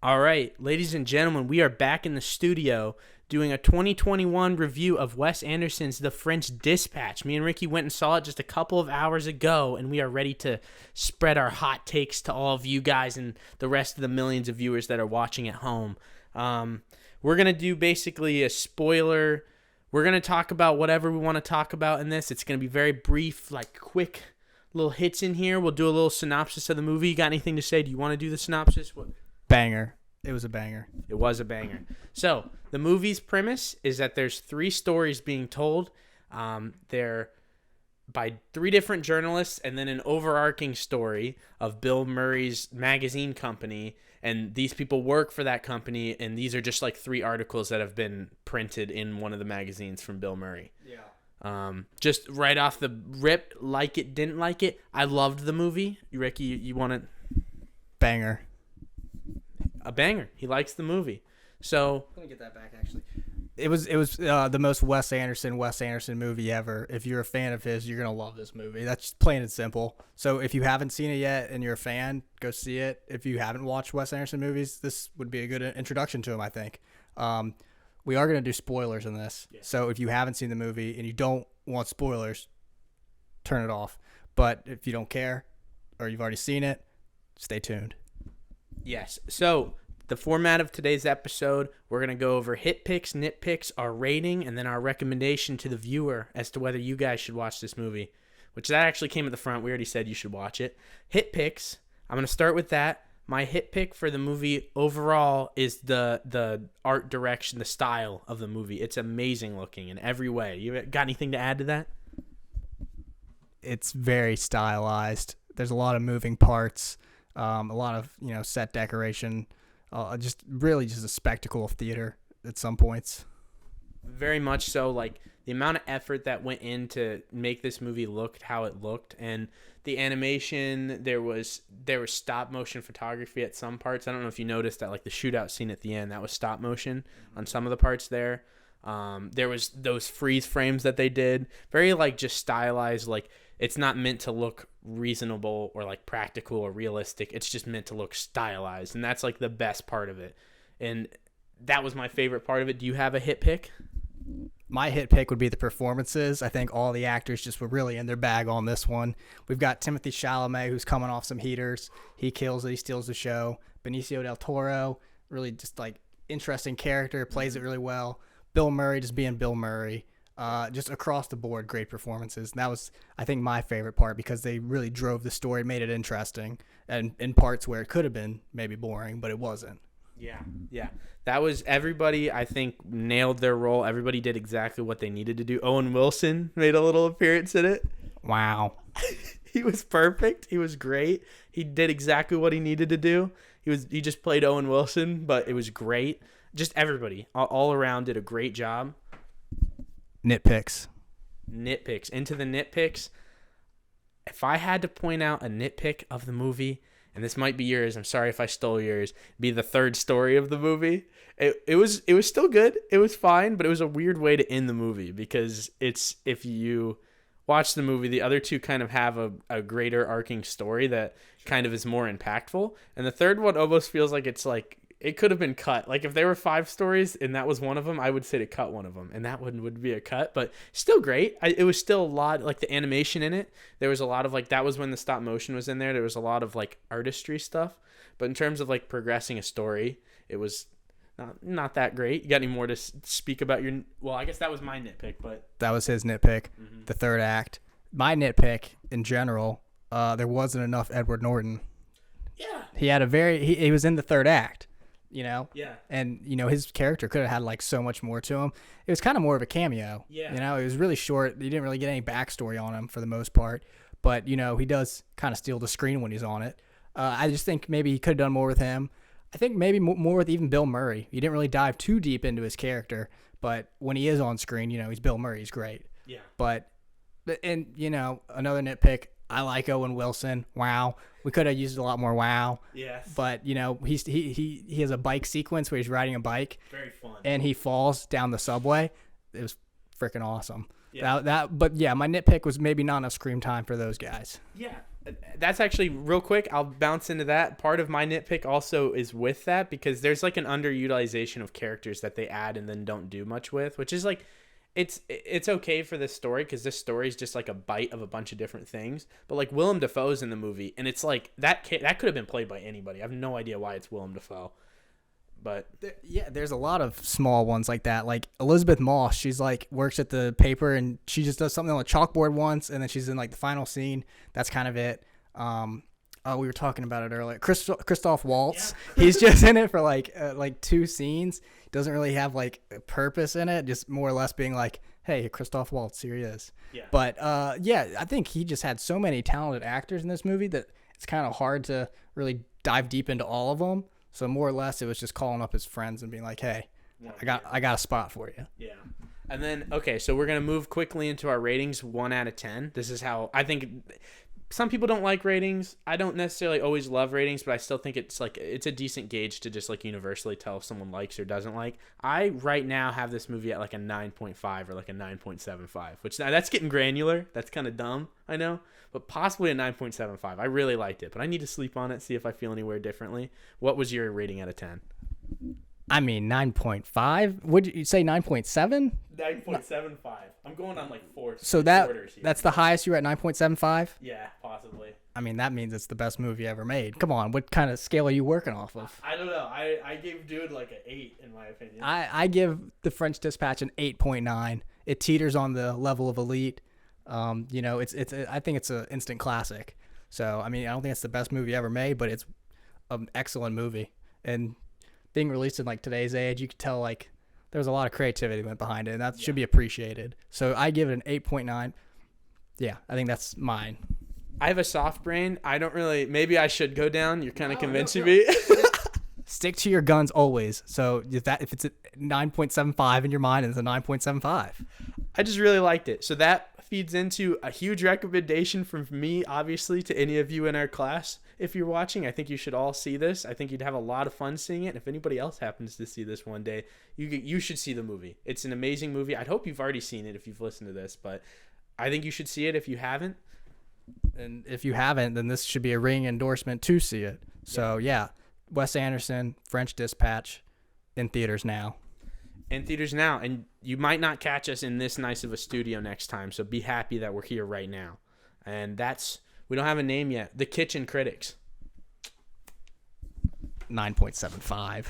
All right, ladies and gentlemen, we are back in the studio doing a 2021 review of Wes Anderson's The French Dispatch. Me and Ricky went and saw it just a couple of hours ago, and we are ready to spread our hot takes to all of you guys and the rest of the millions of viewers that are watching at home. We're going to do basically a spoiler. We're going to talk about whatever we want to talk about in this. It's going to be very brief, like quick little hits in here. We'll do a little synopsis of the movie. You got anything to say? Do you want to do the synopsis? Banger. It was a banger. It was a banger. So the movie's premise is that there's three stories being told. They're by three different journalists, and then an overarching story of Bill Murray's magazine company. And these people work for that company, and these are just like three articles that have been printed in one of the magazines from Bill Murray. Yeah. Just right off the rip, like it, didn't like it. I loved the movie. Ricky, you want to? Banger. A banger. He likes the movie. So let me get that back. Actually, it was the most Wes Anderson movie ever. If you're a fan of his, you're gonna love this movie. That's plain and simple. So if you haven't seen it yet and you're a fan, go see it. If you haven't watched Wes Anderson movies, this would be a good introduction to him, I think. We are gonna do spoilers in this. Yeah. So if you haven't seen the movie and you don't want spoilers, turn it off. But if you don't care or you've already seen it, stay tuned. Yes. So the format of today's episode, we're going to go over hit picks, nitpicks, our rating, and then our recommendation to the viewer as to whether you guys should watch this movie, which that actually came at the front. We already said you should watch it. Hit picks. I'm going to start with that. My hit pick for the movie overall is the art direction, the style of the movie. It's amazing looking in every way. You got anything to add to that? It's very stylized. There's a lot of moving parts. A lot of set decoration, just a spectacle of theater at some points. Very much so. Like the amount of effort that went in to make this movie look how it looked, and the animation. There was stop motion photography at some parts. I don't know if you noticed that, like the shootout scene at the end, that was stop motion on some of the parts there. There was those freeze frames that they did, very like just stylized. Like it's not meant to look reasonable or like practical or realistic. It's just meant to look stylized, and that's like the best part of it. And that was my favorite part of it. Do you have a hit pick? My hit pick would be the performances. I think all the actors just were really in their bag on this one. We've got Timothée Chalamet, who's coming off some heaters. He kills it. He steals the show. Benicio del Toro, really just like interesting character, plays it really well. Bill Murray just being Bill Murray. Just across the board, great performances. And that was, I think, my favorite part because they really drove the story, made it interesting, and in parts where it could have been maybe boring, but it wasn't. Yeah. That was everybody, I think, nailed their role. Everybody did exactly what they needed to do. Owen Wilson made a little appearance in it. Wow. He was perfect. He was great. He did exactly what he needed to do. He just played Owen Wilson, but it was great. Just everybody all around did a great job. Nitpicks. Into the nitpicks. If I had to point out a nitpick of the movie, and this might be yours, I'm sorry if I stole yours, be the third story of the movie. It was still good. It was fine, but it was a weird way to end the movie because if you watch the movie, the other two kind of have a greater arcing story that kind of is more impactful. And the third one almost feels like it's like it could have been cut. Like if there were 5 stories and that was one of them, I would say to cut one of them, and that one would be a cut. But still great. It was still a lot like the animation in it. There was a lot of like that was when the stop motion was in there. There was a lot of like artistry stuff. But in terms of like progressing a story, it was not that great. You got any more to speak about your? Well, I guess that was my nitpick, but that was his nitpick. Mm-hmm. The third act. My nitpick in general. There wasn't enough Edward Norton. Yeah. He had he was in the third act. Yeah. And, his character could have had, like, so much more to him. It was kind of more of a cameo. Yeah. It was really short. You didn't really get any backstory on him for the most part. But, he does kind of steal the screen when he's on it. I just think maybe he could have done more with him. I think maybe more with even Bill Murray. He didn't really dive too deep into his character. But when he is on screen, he's Bill Murray. He's great. Yeah. But another nitpick, I like Owen Wilson. Wow. We could have used a lot more wow. Yes. But, he has a bike sequence where he's riding a bike. Very fun. And he falls down the subway. It was freaking awesome. Yeah. But my nitpick was maybe not enough screen time for those guys. Yeah. that's actually real quick. I'll bounce into that. Part of my nitpick also is with that because there's like an underutilization of characters that they add and then don't do much with, which is like, it's okay for this story because this story is just like a bite of a bunch of different things. But like Willem Dafoe's in the movie, and it's like that could have been played by anybody. I have no idea why it's Willem Dafoe, but Yeah, there's a lot of small ones like that. Like Elizabeth Moss, she's like works at the paper and she just does something on the chalkboard once, and then she's in like the final scene. That's kind of it. We were talking about it earlier. Christoph Waltz, he's just in it for like 2 scenes. Doesn't really have like a purpose in it. Just more or less being like, hey, Christoph Waltz, here he is. Yeah. But I think he just had so many talented actors in this movie that it's kind of hard to really dive deep into all of them. So more or less, it was just calling up his friends and being like, "Hey, I got a spot for you." Yeah. And then okay, so we're gonna move quickly into our ratings, 1 out of 10. This is how I think. Some people don't like ratings. I don't necessarily always love ratings, but I still think it's a decent gauge to just like universally tell if someone likes or doesn't like. I right now have this movie at like a 9.5 or like a 9.75, which that's getting granular. That's kind of dumb, I know, but possibly a 9.75. I really liked it, but I need to sleep on it, see if I feel anywhere differently. What was your rating out of 10? I mean, 9.5. Would you say 9.7? 9.75. I'm going on like 4. So that's the highest you were at 9.75? Yeah, possibly. I mean, that means it's the best movie ever made. Come on, what kind of scale are you working off of? I don't know. I gave Dude like an 8 in my opinion. I give The French Dispatch an 8.9. It teeters on the level of Elite. I think it's an instant classic. So, I mean, I don't think it's the best movie ever made, but it's an excellent movie. And being released in like today's age, you could tell like there's a lot of creativity went behind it, and that should be appreciated. So I give it an 8.9. Yeah, I think that's mine. I have a soft brain. I don't really. Maybe I should go down. You're kind of convincing me. Stick to your guns always. So if it's a 9.75 in your mind, it's a 9.75. I just really liked it. So that feeds into a huge recommendation from me, obviously, to any of you in our class. If you're watching, I think you should all see this. I think you'd have a lot of fun seeing it. And if anybody else happens to see this one day, you should see the movie. It's an amazing movie. I'd hope you've already seen it if you've listened to this, but I think you should see it if you haven't. And if you haven't, then this should be a ringing endorsement to see it. So, yeah, Wes Anderson, French Dispatch, in theaters now. In theaters now. And you might not catch us in this nice of a studio next time, so be happy that we're here right now. And we don't have a name yet. The Kitchen Critics. 9.75.